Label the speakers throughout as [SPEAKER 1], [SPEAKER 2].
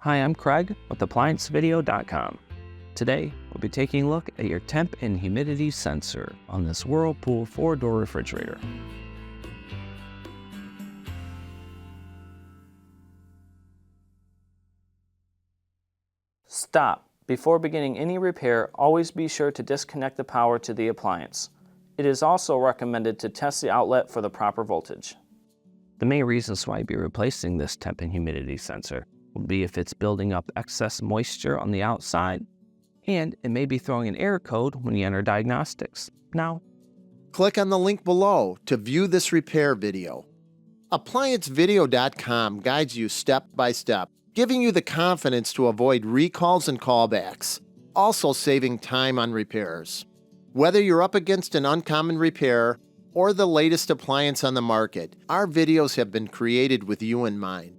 [SPEAKER 1] Hi, I'm Craig with ApplianceVideo.com. Today, we'll be taking a look at your temp and humidity sensor on this Whirlpool 4-door refrigerator. Stop. Before beginning any repair, always be sure to disconnect the power to the appliance. It is also recommended to test the outlet for the proper voltage. The main reasons why you'd be replacing this temp and humidity sensor would be if it's building up excess moisture on the outside, and it may be throwing an error code when you enter diagnostics. Now,
[SPEAKER 2] click on the link below to view this repair video. ApplianceVideo.com guides you step by step, giving you the confidence to avoid recalls and callbacks, also saving time on repairs. Whether you're up against an uncommon repair or the latest appliance on the market, our videos have been created with you in mind.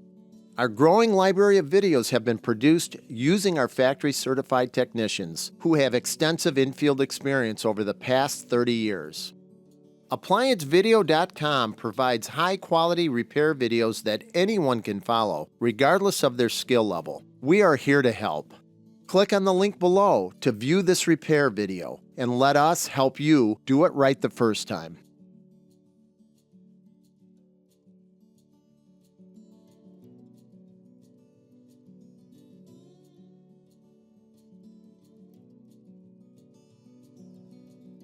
[SPEAKER 2] Our growing library of videos have been produced using our factory-certified technicians who have extensive infield experience over the past 30 years. ApplianceVideo.com provides high-quality repair videos that anyone can follow, regardless of their skill level. We are here to help. Click on the link below to view this repair video and let us help you do it right the first time.